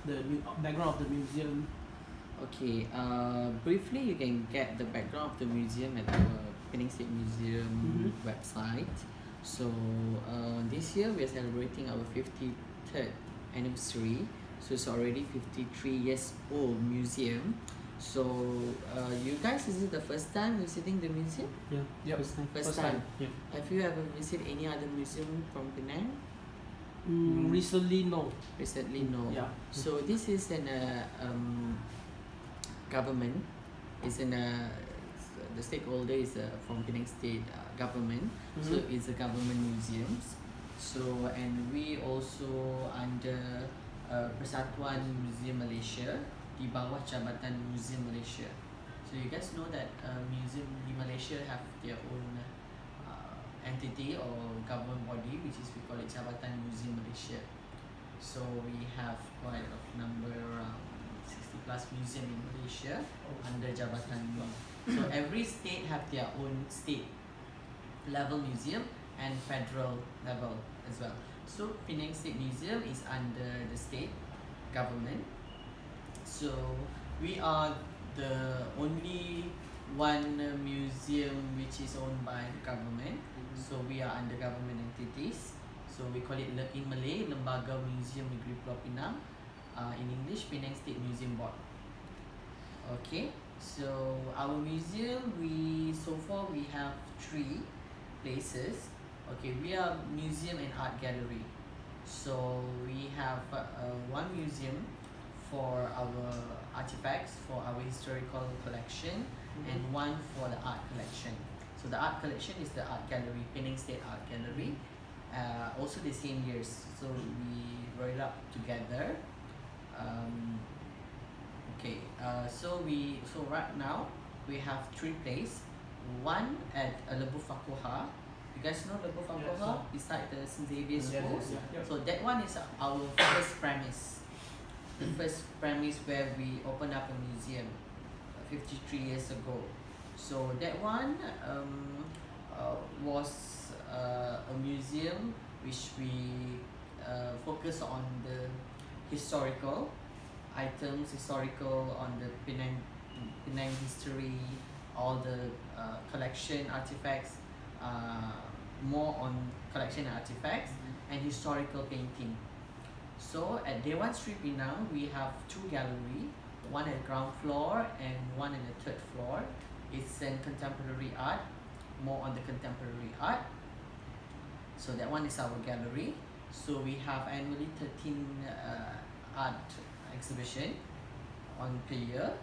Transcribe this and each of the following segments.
the background of the museum. Okay, briefly you can get the background of the museum at our Penang State Museum website. So this year we are celebrating our 53rd anniversary. So it's already 53 years old museum. So you guys, is it the first time visiting the museum? Yeah. Yep. First time. Yeah. Have you ever visited any other museum from Penang? Recently, no. Recently, no. Yeah. So this is an government. Is in the stakeholder is from Penang State government. So it's a government museums. So and we also under Persatuan Museum Malaysia di bawah Jabatan Museum Malaysia. So you guys know that museum di Malaysia have their own entity or government body, which is we call it Jabatan Museum Malaysia. So we have quite a number around 60 plus museum in Malaysia under Jabatan Museum. So every state have their own state level museum and federal level as well. So Penang State Museum is under the state government. So we are the only one museum which is owned by the government. So we are under government entities. So we call it in Malay Lembaga Museum Negeri Pulau Pinang. In English, Penang State Museum Board. Okay, so our museum, so far we have 3 places. Okay, we are museum and art gallery. So we have one museum for our artifacts, for our historical collection, and one for the art collection. So the art collection is the art gallery, Penang State Art Gallery. Also the same years, so we brought it up together. So right now we have 3 places. One at Lebu Fakuha. You guys know Lebu Fakuha? Yes. Beside the St. Xavier School. Yes. So that one is our first premise. The first premise where we opened up a museum 53 years ago. So that one was a museum which we focus on the historical items, historical on the Penang history, all the collection artifacts, more on collection artifacts and historical painting. So at Day 1 Street Penang, we have 2 galleries, one at the ground floor and one at the 3rd floor. It's in contemporary art, more on the contemporary art. So that one is our gallery. So we have annually 13 art exhibition on per year,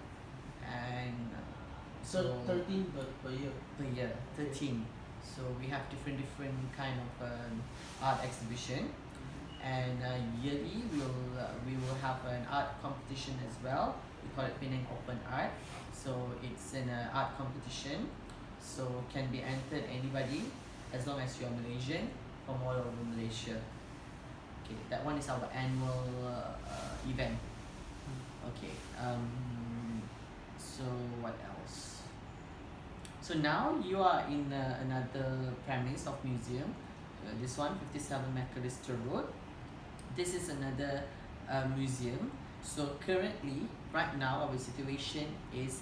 and So 13 per year. per year 13. So we have different kind of art exhibition, and yearly we will have an art competition as well. We call it Penang Open Art. So it's an art competition, so can be entered anybody as long as you're Malaysian from all over Malaysia. Okay, that one is our annual event. Okay, so what else? So now you are in another premise of museum. This one, 57 McAllister Road. This is another museum. So currently, right now, our situation is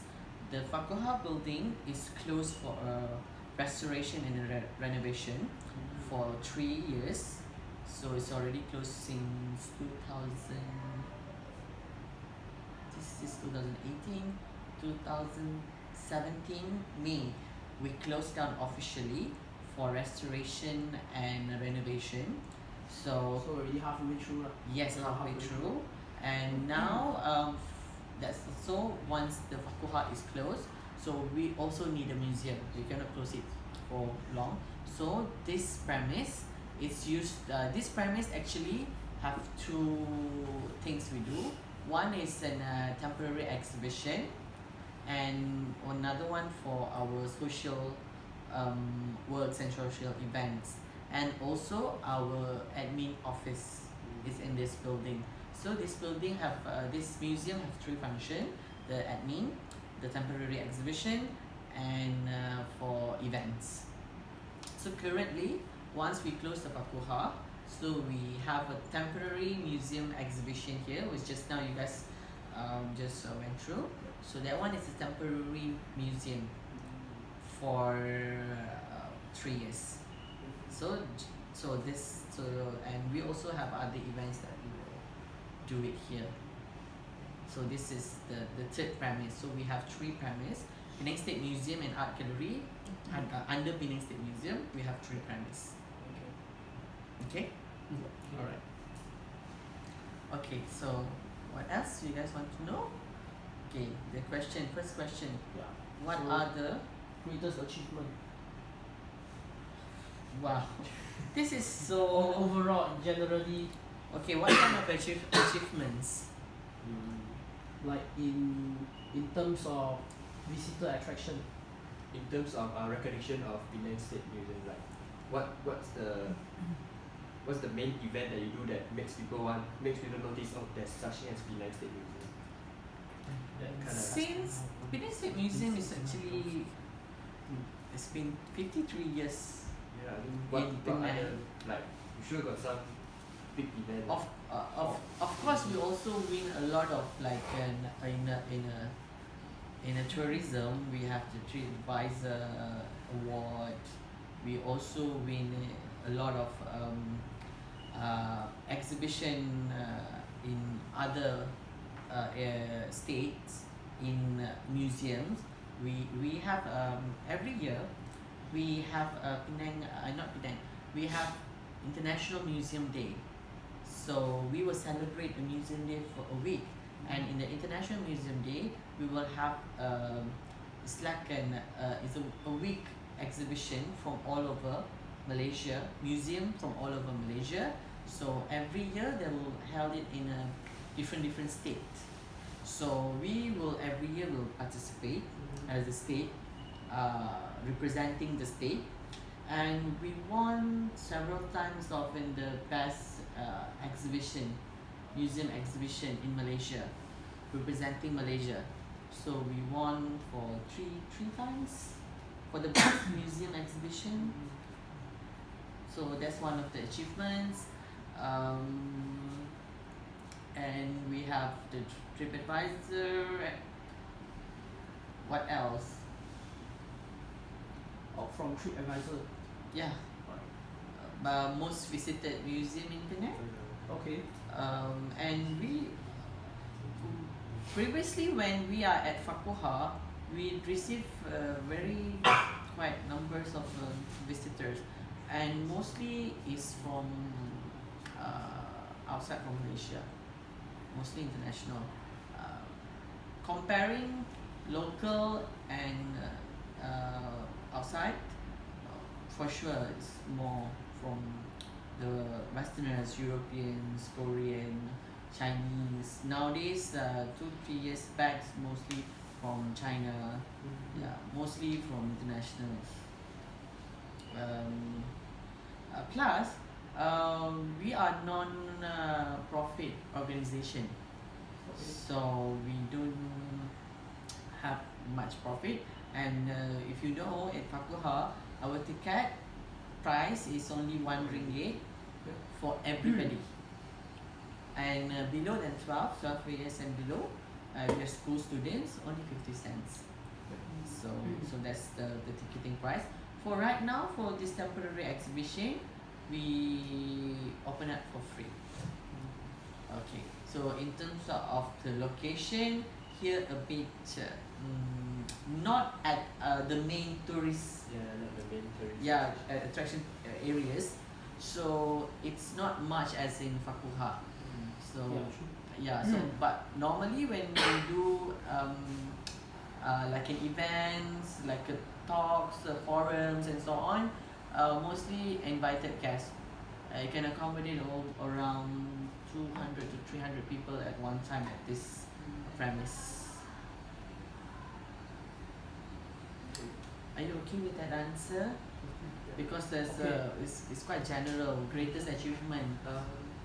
the Fakuha building is closed for restoration and renovation for 3 years. So it's already closed since 2000. This is 2018, 2017 May. We closed down officially for restoration and renovation. So already halfway through. yes, halfway through. And now that's so once the Fakuha is closed, so we also need a museum. We cannot close it for long. So this premise is used. This premise actually have 2 things we do. One is an temporary exhibition, and another one for our social works and social events. And also our admin office is in this building. So this building have this museum have 3 functions: the admin, the temporary exhibition, and for events. So currently, once we close the Fakuha, So we have a temporary museum exhibition here, which just now you guys just went through. So that one is a temporary museum for 3 years. So and we also have other events that we will do it here. So this is the third premise. So we have 3 premise: Penang State Museum and Art Gallery. And under Penang State Museum, we have 3 premise. Okay. Okay. All right. Okay. So what else you guys want to know? Okay. The first question. Yeah. What So- are the Greatest achievement. wow? This is so Overall, generally, okay. What kind of achievements? like in terms of visitor attraction. In terms of recognition of Penang State Museum, like what's the main event that you do that makes people notice, oh, there's such thing as Penang State Museum? That kind of Since Penang State Museum is actually it's been 53 years. yeah, I mean, in what Penang. other, like you sure got some big event. Of course, we also win a lot of like in a tourism. We have the TripAdvisor award. We also win a lot of exhibition in other states in museums. We have every year we have Penang not Penang, we have International Museum Day. So we will celebrate the museum day for a week, and in the International Museum Day we will have it's like it's a week exhibition from all over Malaysia, museum from all over Malaysia. So every year they will held it in a different state. So we will every year will participate as a state, representing the state, and we won several times of in the best museum exhibition in Malaysia, representing Malaysia. So we won for three times for the best museum exhibition. So that's one of the achievements. And we have the TripAdvisor. What else? From TripAdvisor. Yeah. Most visited museum in Penang. Okay. And we previously when we are at Fakuha, we receive very quite numbers of visitors, and mostly is from outside from Malaysia, mostly international. Comparing local and outside, for sure it's more from the Westerners, Europeans, Korean, Chinese. Nowadays, 2-3 years back, mostly from China. Yeah, mostly from internationals. Plus, we are non-profit organization, so we don't have much profit. And if you know, at Fakuha, our ticket price is only RM1 for everybody. And below than 12 years and below, we are school students, only 50 cents. So that's the ticketing price. For right now, for this temporary exhibition, we open up for free. Okay, so in terms of the location, here a bit not at the main tourist not the main tourist attraction areas, so it's not much as in Fakuha. So so but normally when we do like an events, like a talks, forums and so on, mostly invited guests. You can accommodate around 200 to 300 people at one time at this premise. Are you okay with that answer? Because there's it's quite general. Greatest achievement.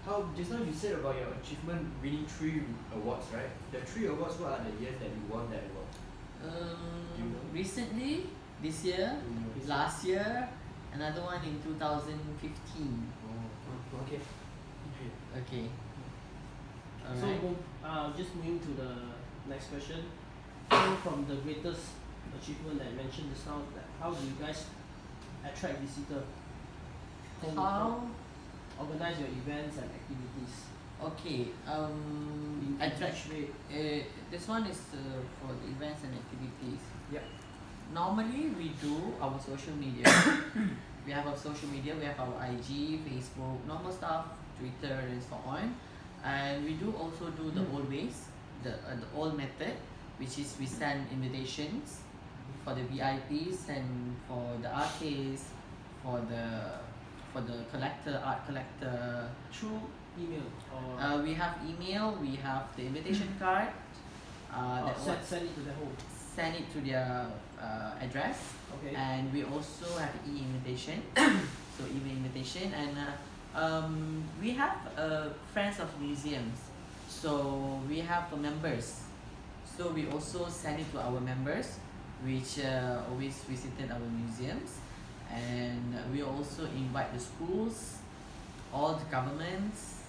How just now you said about your achievement winning 3 awards, right? The 3 awards, what are the years that you won that award? Do you know? Recently, this year, last year, another one in 2015. Oh. Okay. Okay. So Alright. just moving to the next question. So from the greatest achievement that I mentioned just now, that how do you guys attract visitor? How? Organize your events and activities Okay. in Attract. which way? This one is for the events and activities. Yep. Normally we do our social media. We have our social media. We have our IG, Facebook, normal stuff, Twitter, and so on. And we do also do the old ways, the old method, which is we send invitations for the VIPs and for the artists, for the collector, art collector. Through email or We have email, we have the invitation card. send it to the home. Send it to their address, Okay. and we also have e-invitation. So email invitation, and we have friends of museums. So we have members. So we also send it to our members, which always visited our museums, and we also invite the schools, all the governments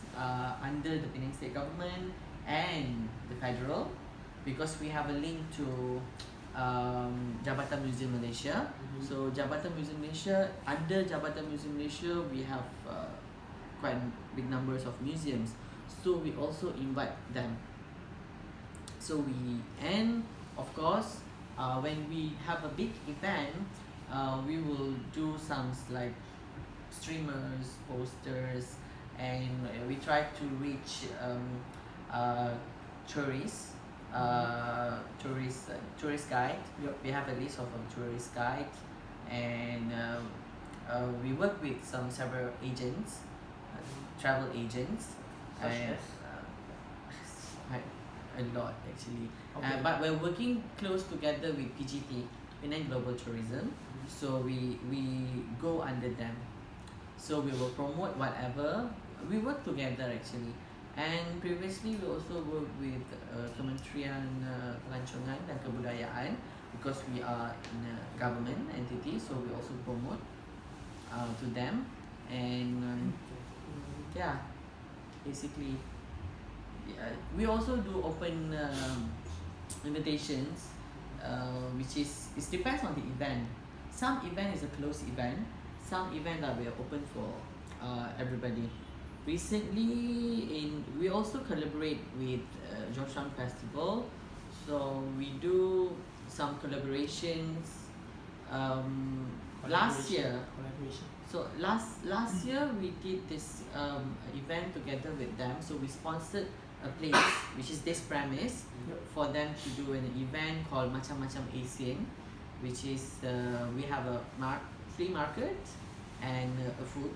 under the Penang State government and the federal, because we have a link to Jabatan Museum Malaysia. So Jabatan Museum Malaysia, under Jabatan Museum Malaysia, we have quite big numbers of museums. So we also invite them. So and of course, when we have a big event, we will do some like streamers, posters, and we try to reach tourists, tourist guide. Yep. We have a list of a tourist guide, and we work with several agents, travel agents, Such and as? quite a lot actually. Okay. But we're working close together with PGT, Penang Global Tourism. So we go under them. So we will promote whatever. We work together actually. And previously we also work with Kementerian Pelancongan dan Kebudayaan, because we are in a government entity. So we also promote to them, and yeah, basically, we also do open invitations, which is it depends on the event. Some event is a closed event. Some event that we are open for everybody. Recently, we also collaborate with Georgetown Festival, so we do some collaborations. Last year, Collaboration. so last year we did this event together with them. So we sponsored a place, which is this premise, Yep. for them to do an event called Macam Macam Asian, which is we have a flea market and a food.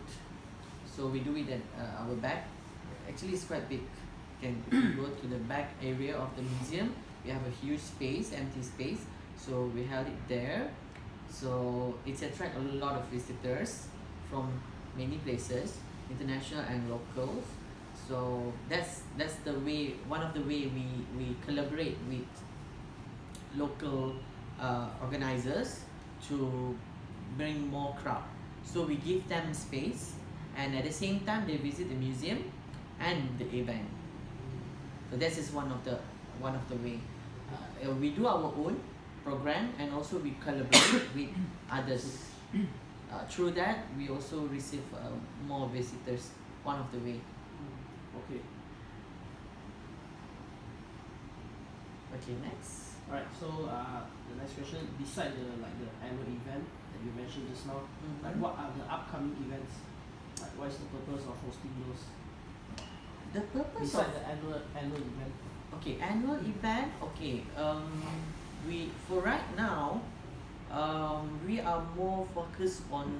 So we do it at our back. Actually, it's quite big. You can go to the back area of the museum. We have a huge space, empty space. So we held it there. So it attracts a lot of visitors from many places, international and locals. So that's the way. One of the way we collaborate with local organizers to bring more crowd. So we give them space, and at the same time they visit the museum and the event. So this is one of the way. We do our own program, and also we collaborate with others. Through that, we also receive more visitors. One of the way. Okay. Okay, next. Alright. So the next question, beside the annual event that you mentioned just now, like what are the upcoming events? Like what is the purpose of hosting those? The purpose Beside of the annual event. Okay, annual event. Okay, we for right now, we are more focused on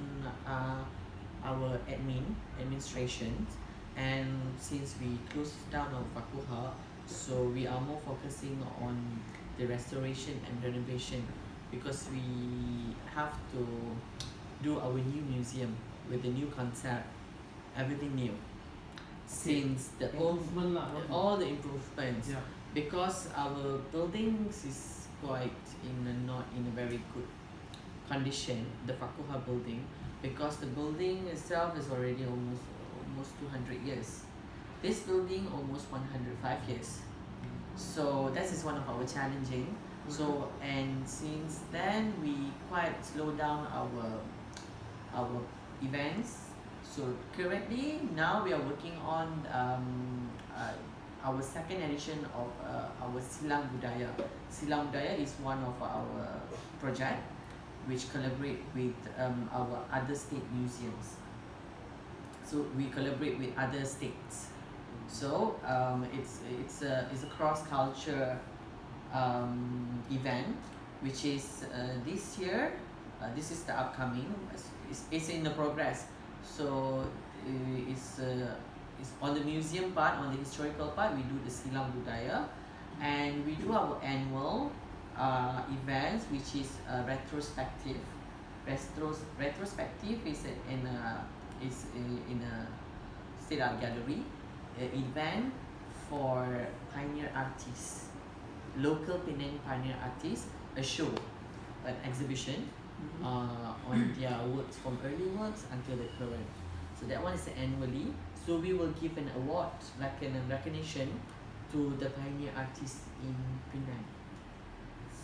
our administration, and since we closed down our Fakuha, so we are more focusing on the restoration and renovation, because we have to do our new museum with the new concept, everything new. Since the Improvement lah. all the improvements, Yeah. because our buildings is quite not in a very good condition, the Fakuha building, because the building itself is already almost almost 200 years. This building almost 105 years. So that is one of our challenging. So and since then we quite slow down our events. So currently now we are working on our second edition of our Silang Budaya. Silang Budaya is one of our project which collaborate with our other state museums. So we collaborate with other states. So it's a cross culture event, which is this year. This is the upcoming. It's in the progress. So it's on the museum part, on the historical part. We do the Silang Budaya, and we do our annual events, which is retrospective. Retrospective is in a state art gallery, an event for pioneer artists, local Penang pioneer artists, a show, an exhibition on their works from early works until the current. So that one is annually. So we will give an award, like a recognition, to the pioneer artists in Penang.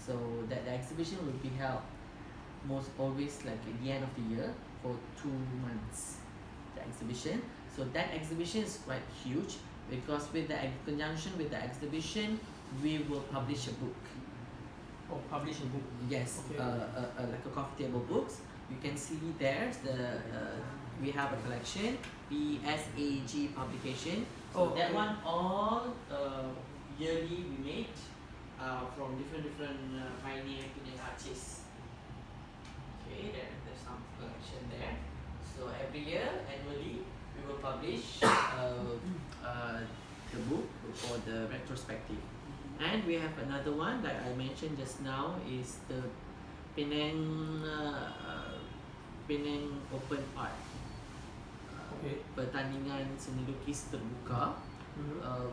So that the exhibition will be held most always like at the end of the year for 2 months. The exhibition. So that exhibition is quite huge because with the conjunction with the exhibition, we will publish a book. Oh, publish a book. Yes, Okay. like a coffee table books. You can see there's we have a collection, BSAG publication. So Oh, that okay. one all yearly we made from different pioneer Penang artists. Okay, there's some collection there. So every year, annually, we will publish the book for the retrospective. And we have another one, like I mentioned just now, is the Penang Penang Open Art. Okay. Pertandingan seni lukis terbuka,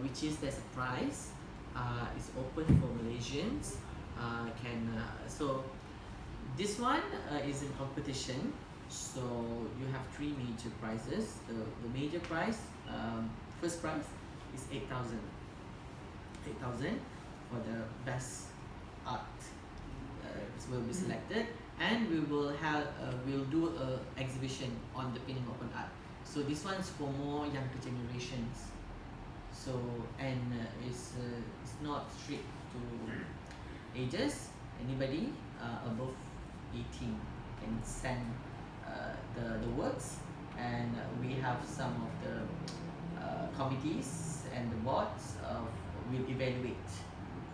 which is there's a prize. It's open for Malaysians. So this one is in competition. So you have 3 major prizes. The major prize, first prize is 8,000. 8,000 for the best art will be selected, and we will have we'll do a exhibition on the Penang Open Art. So this one is for more younger generations. So and it's not strict to ages. Anybody above 18 can send the works, and we have some of the committees and the boards will evaluate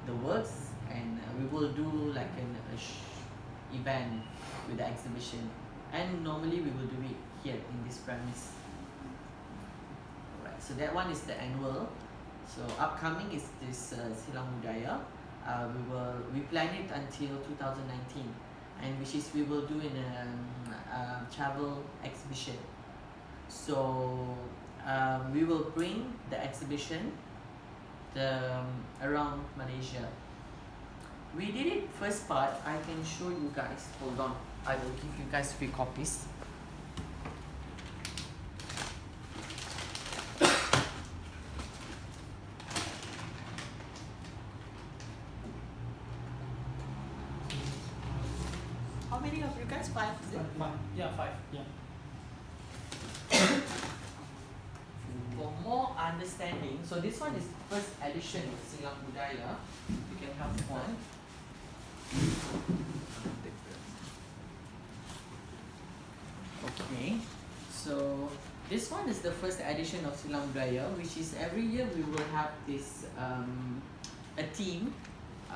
the works, and we will do like an event with the exhibition, and normally we will do it here in this premise. Alright, so that one is the annual. So upcoming is this Silang Budaya. We plan it until 2019, and which is we will do in a travel exhibition. So we will bring the exhibition around Malaysia. We did it first part. I can show you guys. Hold on. I will give you guys 3 copies. How many of you guys? 5? Is it? Yeah, 5. Yeah. For more understanding, so this one is first edition of Silang Budaya. You can have one. Okay, so this one is the first edition of Silang Budaya, which is every year we will have this a theme.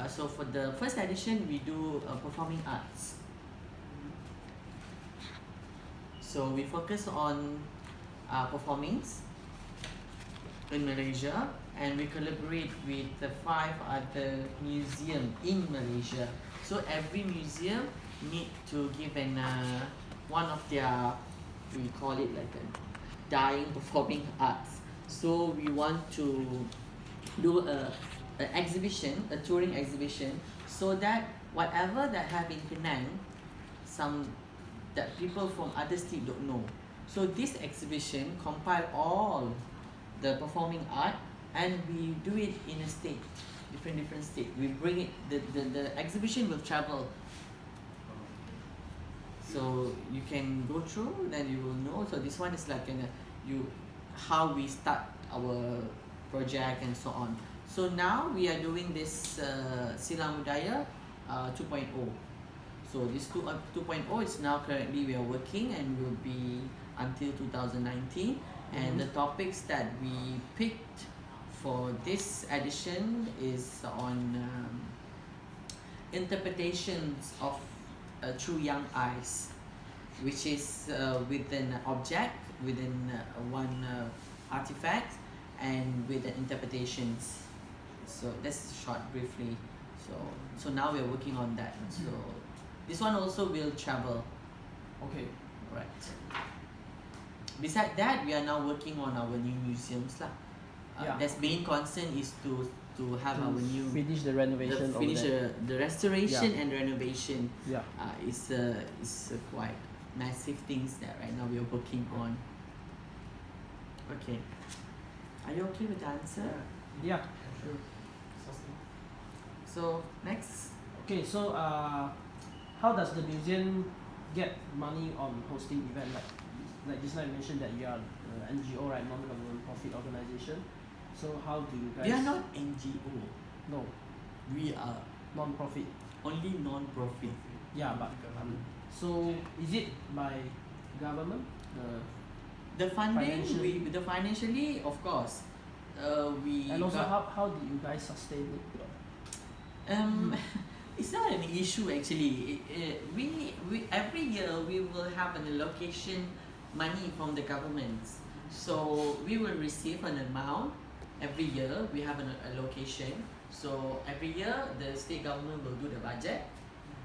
So for the first edition, we do performing arts. So we focus on performings in Malaysia, and we collaborate with the 5 other museums in Malaysia. So every museum need to give one of their, we call it like a dying performing arts. So we want to do a exhibition, a touring exhibition, so that whatever that have in Penang, some that people from other states don't know. So this exhibition compile all the performing art, and we do it in a state, different state. We bring it. The exhibition will travel. So you can go through, then you will know. So this one is like how we start our project and so on. So now we are doing this Silang Budaya 2.0. So this 2.0 is now currently we are working and will be until 2019. And the topics that we picked for this edition is on interpretations of through young eyes, which is within an object, within one artifact, and with the interpretations. So that's short briefly. So now we are working on that. So this one also will travel. Okay. Right. Besides that, we are now working on our new museums lah. That's main concern is to have our new finish the renovation. Finish the restoration and renovation. Yeah. Is quite massive things that right now we are working on. Okay. Are you okay with the answer? Yeah. Sure. So next. Okay, so how does the museum get money on hosting event? Like just now you mentioned that you are NGO, right, non-government profit organization. So how do you guys? We are not NGO. No, We are non-profit. only non-profit. Yeah, but so is it by government? The funding, Financially. the financially, of course, we And also got, how do you guys sustain it? it's not an issue actually. We every year we will have an allocation money from the government. So we will receive an amount every year. We have an allocation. So every year the state government will do the budget.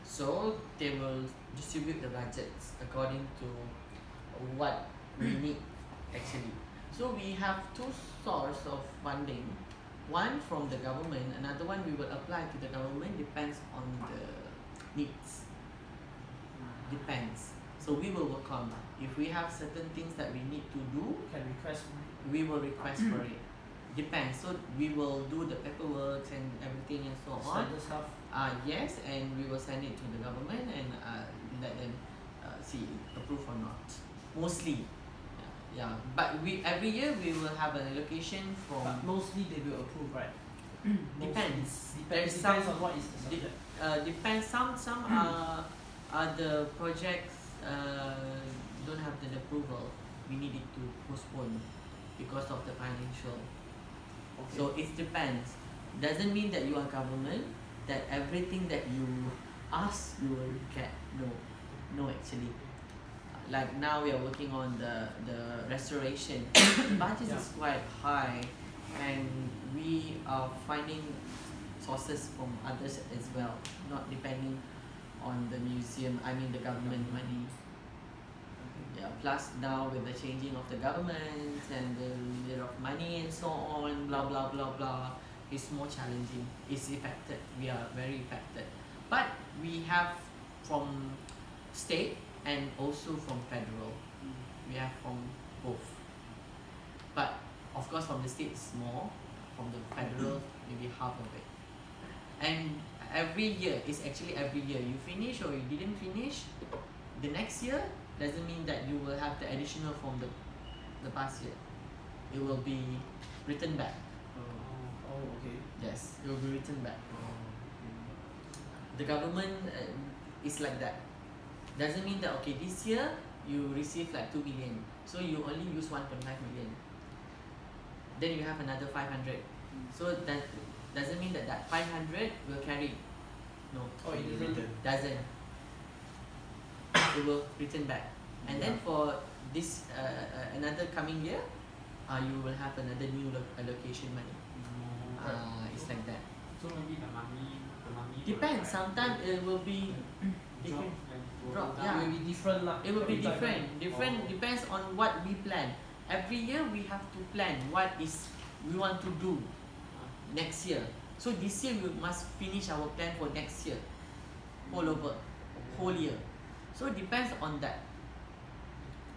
So they will distribute the budgets according to what we need actually. So we have two sources of funding. One from the government, another one we will apply to the government, depends on the needs. Depends. So we will work on if we have certain things that we need to do, Can request. we will request for it. Depends. So we will do the paperwork and everything and so on. Standard stuff. Yes, and we will send it to the government and let them see approve or not. Mostly. Yeah, but every year we will have an allocation from. But mostly they will approve, right? Depends. Depends on what is the subject. Depends. Some other projects don't have the approval. We need it to postpone because of the financial. Okay. So it depends. Doesn't mean that you are government that everything that you ask you will get. No, actually. Like now we are working on the restoration. The budget is quite high, and we are finding sources from others as well, not depending on the museum. I mean the government money. Yeah. Plus now with the changing of the government and the little of money and so on, blah blah blah blah, it's more challenging. It's affected. We are very affected, but we have from state and also from federal. We have from both. But of course from the state is more, from the federal maybe half of it. And every year, it's actually every year. You finish or you didn't finish, the next year doesn't mean that you will have the additional from the past year. It will be written back. Oh, okay. Yes, it will be written back. The government is like that. Doesn't mean that okay this year you receive like 2 million, so you only use 1.5 million. Then you have another 500. So that doesn't mean that 500 will carry. No. Oh, it doesn't. It will return back. And then for this another coming year, you will have another new allocation money. It's like that. So maybe the money Depends. Sometimes it will be different. Drop. It Yeah. will be different lah. It will be every time. different. Depends on what we plan. Every year we have to plan what is we want to do next year. So this year we must finish our plan for next year, whole year. So it depends on that.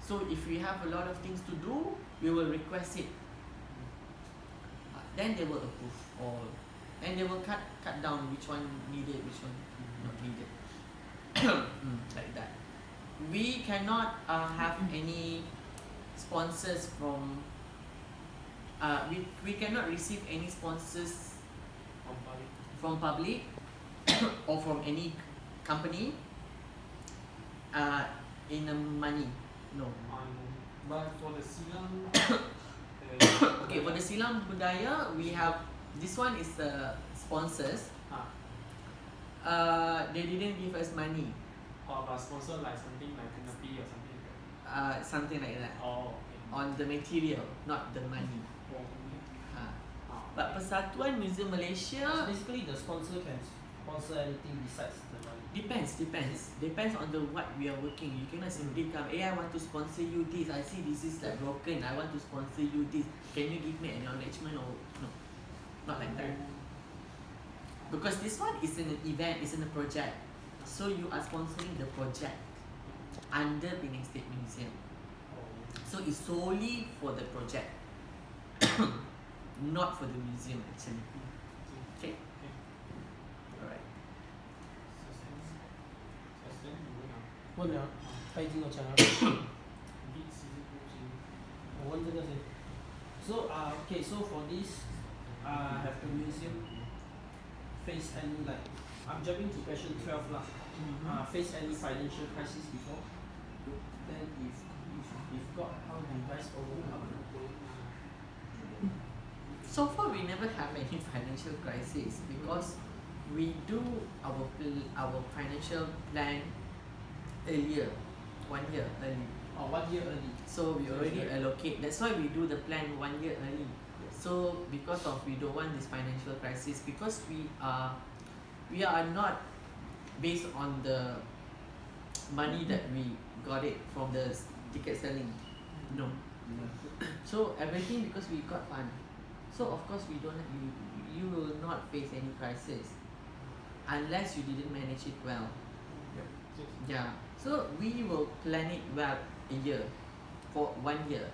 So if we have a lot of things to do, we will request it. Then they will approve, or and they will cut down which one needed, which one not needed. Like that. We cannot have any sponsors from. We cannot receive any sponsors from public or from any company in money. No. But for the silang, Okay, for the silang budaya, we have this one is the sponsors. They didn't give us money. but sponsor like something like canopy or something like that. Something like that. Oh, okay. On the material, not the money. Oh, okay. But Persatuan Museum So Malaysia basically, the sponsor can sponsor anything besides the money. depends on the what we are working. You cannot simply come, hey, I want to sponsor you this. I see this is like broken. I want to sponsor you this. Can you give me acknowledgement or no? Not like that. Because this one is an event, it's in a project. So you are sponsoring the project under Penang State Museum. So it's solely for the project, not for the museum actually. Okay. Alright. 问了，他已经有讲了。我问这个先。So okay, so for this, have the museum faced any like, I'm jumping to question 12 lah. Face any financial crisis before? Then if got, how do you guys overcome? So far we never have any financial crisis because we do our financial plan earlier, 1 year early. Oh, 1 year early. So we already allocate. That's why we do the plan 1 year early. So because of we don't want this financial crisis, because we are not based on the money that we got it from the ticket selling. No. So everything because we got fund. So of course we don't. You will not face any crisis unless you didn't manage it well. Yeah. So we will plan it well a year for 1 year.